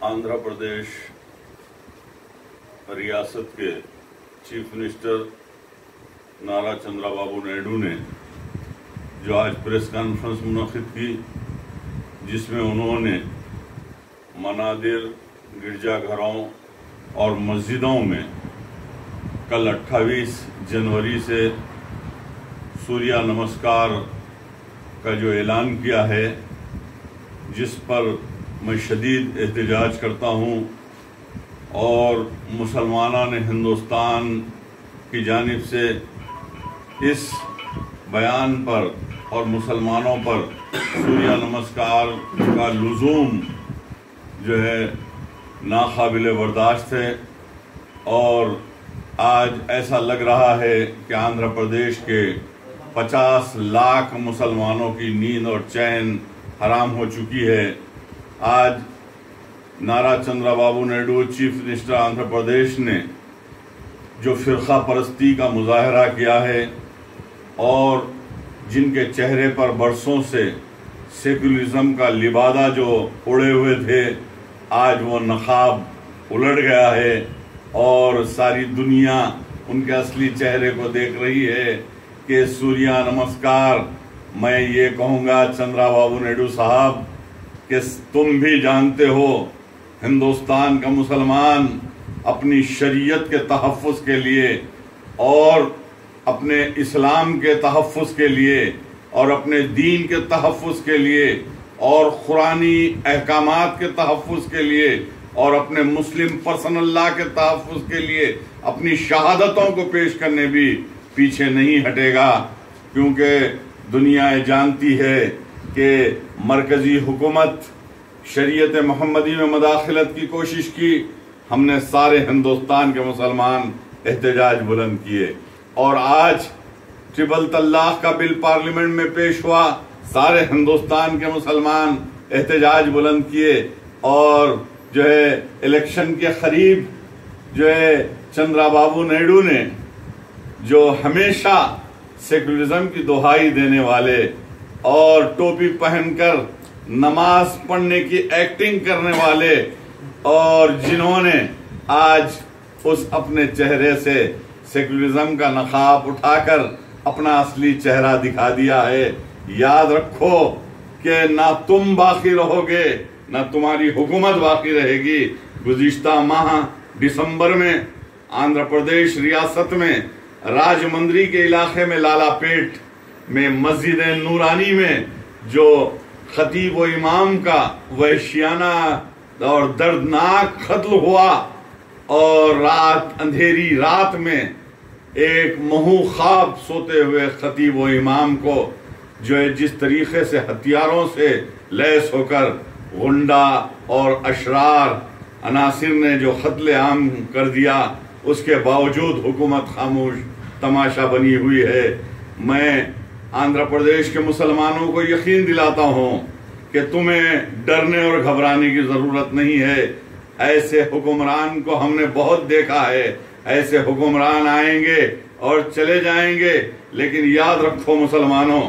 आंध्र प्रदेश रियासत के chief minister नारा चंद्रबाबू नायडू ने जो आज प्रेस कॉन्फ्रेंस मुनक़िद की, जिसमें उन्होंने मनादिर, गिरजाघरों और मस्जिदों में कल 28 जनवरी से सूर्य नमस्कार का जो ऐलान किया है, जिस पर मैं शदीद एहतजाज करता हूँ और मुसलमानान हिंदुस्तान की जानिब से इस बयान पर और मुसलमानों पर सूर्य नमस्कार का लुज़ूम जो है नाकाबिल बर्दाश्त है। और आज ऐसा लग रहा है कि आंध्र प्रदेश के 50 लाख मुसलमानों की नींद और चैन हराम हो चुकी है। आज नारा चंद्रबाबू नायडू चीफ मिनिस्टर आंध्र प्रदेश ने जो फ़िरक़ा परस्ती का मुजाहरा किया है और जिनके चेहरे पर बरसों से सेकुलरिज्म का लिबादा जो उड़े हुए थे, आज वो नकाब उलट गया है और सारी दुनिया उनके असली चेहरे को देख रही है कि सूर्य नमस्कार। मैं ये कहूँगा चंद्रबाबू नायडू साहब कि तुम भी जानते हो हिंदुस्तान का मुसलमान अपनी शरीयत के तहफ़्फ़ुज़ के लिए और अपने इस्लाम के तहफ़्फ़ुज़ के लिए और अपने दीन के तहफ़्फ़ुज़ के लिए और कुरानी अहकामात के तहफ़्फ़ुज़ के लिए और अपने मुस्लिम पर्सन लॉ के तहफ़्फ़ुज़ के लिए अपनी शहादतों को पेश करने भी पीछे नहीं हटेगा। क्योंकि दुनिया जानती है कि मरकज़ी हुकूमत शरीयत मोहम्मदी में मदाखलत की कोशिश की, हमने सारे हिंदुस्तान के मुसलमान एहतजाज बुलंद किए और आज ट्रिपल तलाक का बिल पार्लियामेंट में पेश हुआ, सारे हिंदुस्तान के मुसलमान एहतजाज बुलंद किए और जो है इलेक्शन के करीब जो है चंद्रबाबू नायडू ने जो हमेशा सेकुलरिज्म की दुहाई देने वाले और टोपी पहनकर नमाज पढ़ने की एक्टिंग करने वाले और जिन्होंने आज उस अपने चेहरे से सेकुलरिज्म का नकाब उठाकर अपना असली चेहरा दिखा दिया है। याद रखो कि ना तुम बाकी रहोगे ना तुम्हारी हुकूमत बाकी रहेगी। गुज़िश्ता माह दिसंबर में आंध्र प्रदेश रियासत में राजमंद्री के इलाके में लालापेट में मस्जिद नूरानी में जो खतीब व इमाम का वहशियाना और दर्दनाक कत्ल हुआ और अंधेरी रात में एक महू ख्वाब सोते हुए खतीब व इमाम को जो है जिस तरीके से हथियारों से लैस होकर गुंडा और अशरार अनासिर ने जो कत्ल आम कर दिया, उसके बावजूद हुकूमत खामोश तमाशा बनी हुई है। मैं आंध्र प्रदेश के मुसलमानों को यकीन दिलाता हूँ कि तुम्हें डरने और घबराने की ज़रूरत नहीं है। ऐसे हुक्मरान को हमने बहुत देखा है, ऐसे हुक्मरान आएंगे और चले जाएंगे, लेकिन याद रखो मुसलमानों,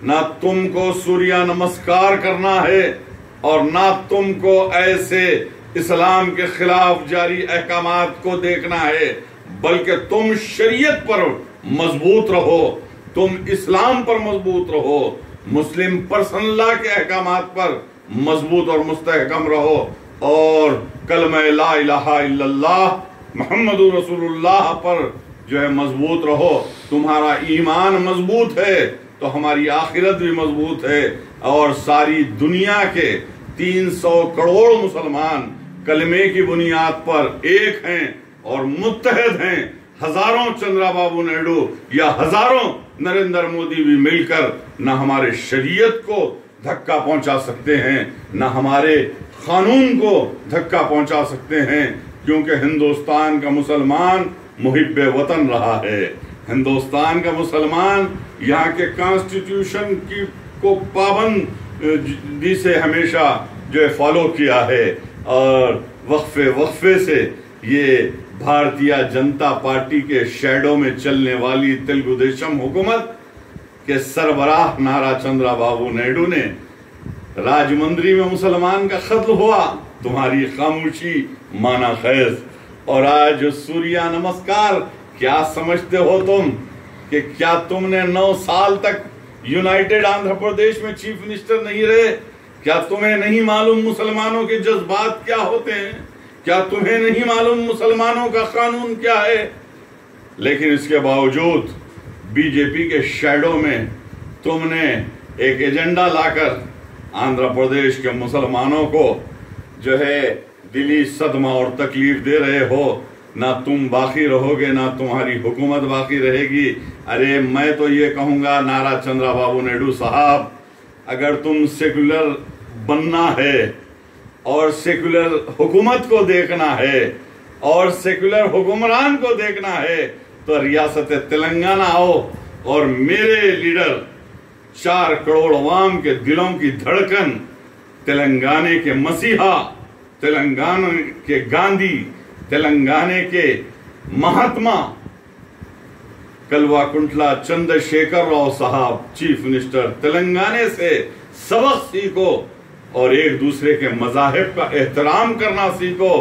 ना तुमको सूर्य नमस्कार करना है और ना तुमको ऐसे इस्लाम के खिलाफ जारी अहकामात को देखना है, बल्कि तुम शरीयत पर मजबूत रहो, तुम इस्लाम पर मजबूत रहो, मुस्लिम पर्सन लॉ के अहकामात पर मजबूत और मुस्तहकम रहो और कलमा ला इलाहा इल्लल्लाह मुहम्मदुर रसूलुल्लाह पर जो है मजबूत रहो। तुम्हारा ईमान मजबूत है तो हमारी आखिरत भी मजबूत है और सारी दुनिया के 300 करोड़ मुसलमान कलमे की बुनियाद पर एक हैं और मुत्तहद हैं। हजारों चंद्रबाबू नायडू या हजारों नरेंद्र मोदी भी मिलकर न हमारे शरीयत को धक्का पहुंचा सकते हैं, न हमारे कानून को धक्का पहुंचा सकते हैं, क्योंकि हिंदुस्तान का मुसलमान मुहिब्बे वतन रहा है। हिंदुस्तान का मुसलमान यहाँ के कॉन्स्टिट्यूशन की को पाबंदी से हमेशा जो है फॉलो किया है और वक्फे से ये भारतीय जनता पार्टी के शैडो में चलने वाली तेलुगु देशम हुकूमत के सरबराह नारा चंद्रबाबू नायडू ने राजमंद्री में मुसलमान का कत्ल हुआ تمہاری خاموشی مانا خیز۔ اور آج سوریہ نمسکار کیا سمجھتے ہو تم کہ کیا تم نے 9 سال تک یونائٹڈ آندھرا پردیش میں چیف منسٹر نہیں رہے؟ کیا تمہیں نہیں معلوم مسلمانوں کے جذبات کیا ہوتے ہیں؟ کیا تمہیں نہیں معلوم مسلمانوں کا قانون کیا ہے؟ لیکن اس کے باوجود بی جے پی کے شیڈو میں تم نے ایک ایجنڈا لا کر آندھرا پردیش کے مسلمانوں کو جو ہے دلی صدمہ اور تکلیف دے رہے ہو۔ نہ تم باقی رہو گے، نہ تمہاری حکومت باقی رہے گی۔ ارے میں تو یہ کہوں گا نارا چندرا بابو نائیڈو صاحب، اگر تم سیکولر بننا ہے اور سیکولر حکومت کو دیکھنا ہے اور سیکولر حکمران کو دیکھنا ہے تو ریاست تلنگانہ آؤ اور میرے لیڈر 4 کروڑ عوام کے دلوں کی دھڑکن، تلنگانے کے مسیحا، تلنگانہ کے گاندھی، تلنگانے کے مہاتما کلوا کنٹلا چندر شیکھر راؤ صاحب چیف منسٹر، تلنگانے سے سبق سیکھو اور ایک دوسرے کے مذاہب کا احترام کرنا سیکھو۔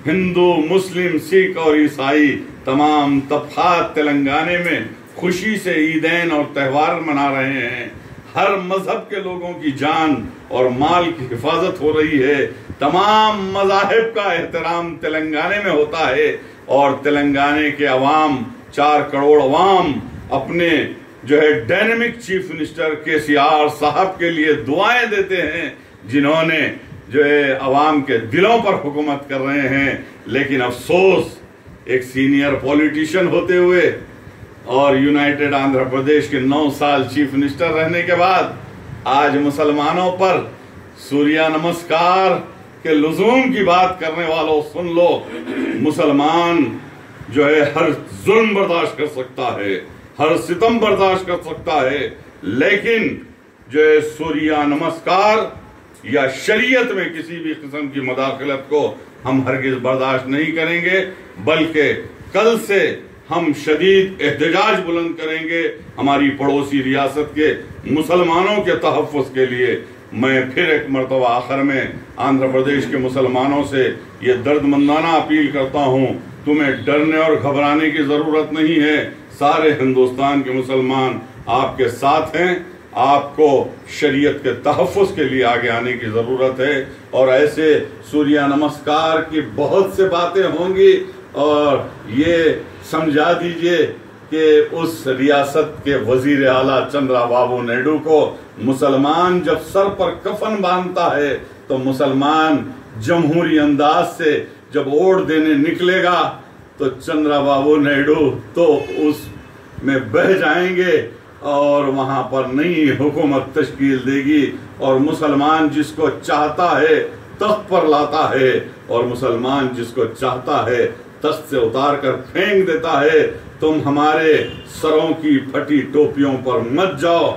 ہندو، مسلم، سکھ اور عیسائی تمام طبقات تلنگانے میں خوشی سے عیدین اور تہوار منا رہے ہیں۔ ہر مذہب کے لوگوں کی جان اور مال کی حفاظت ہو رہی ہے۔ تمام مذاہب کا احترام تلنگانے میں ہوتا ہے اور تلنگانے کے عوام، 4 کروڑ عوام اپنے جو ہے ڈائنامک چیف منسٹر KCR صاحب کے لیے دعائیں دیتے ہیں، جنہوں نے جو ہے عوام کے دلوں پر حکومت کر رہے ہیں۔ لیکن افسوس، ایک سینئر پولیٹیشین ہوتے ہوئے اور یونائٹڈ آندھرا پردیش کے 9 سال چیف منسٹر رہنے کے بعد آج مسلمانوں پر سوریہ نمسکار کے لزوم کی بات کرنے والوں سن لو۔ مسلمان جو ہے ہر ظلم برداشت کر سکتا ہے، ہر ستم برداشت کر سکتا ہے، لیکن جو ہے سوریہ نمسکار یا شریعت میں کسی بھی قسم کی مداخلت کو ہم ہرگز برداشت نہیں کریں گے، بلکہ کل سے ہم شدید احتجاج بلند کریں گے ہماری پڑوسی ریاست کے مسلمانوں کے تحفظ کے لیے۔ میں پھر ایک مرتبہ آخر میں آندھرا پردیش کے مسلمانوں سے یہ درد مندانہ اپیل کرتا ہوں، تمہیں ڈرنے اور گھبرانے کی ضرورت نہیں ہے۔ سارے ہندوستان کے مسلمان آپ کے ساتھ ہیں، آپ کو شریعت کے تحفظ کے لیے آگے آنے کی ضرورت ہے۔ اور ایسے سوریہ نمسکار کی بہت سے باتیں ہوں گی، اور یہ سمجھا دیجئے کہ اس ریاست کے وزیر اعلیٰ چندرا بابو نائیڈو کو مسلمان جب سر پر کفن باندھتا ہے تو مسلمان جمہوری انداز سے جب ووٹ دینے نکلے گا تو چندرا بابو نائیڈو تو اس میں بہہ جائیں گے اور وہاں پر نئی حکومت تشکیل دے گی، اور مسلمان جس کو چاہتا ہے تخت پر لاتا ہے، اور مسلمان جس کو چاہتا ہے تخت سے اتار کر پھینک دیتا ہے۔ تم ہمارے سروں کی پھٹی ٹوپیوں پر مت جاؤ۔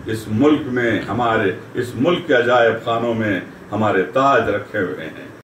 اس ملک میں اس ملک کے عجائب خانوں میں ہمارے تاج رکھے ہوئے ہیں۔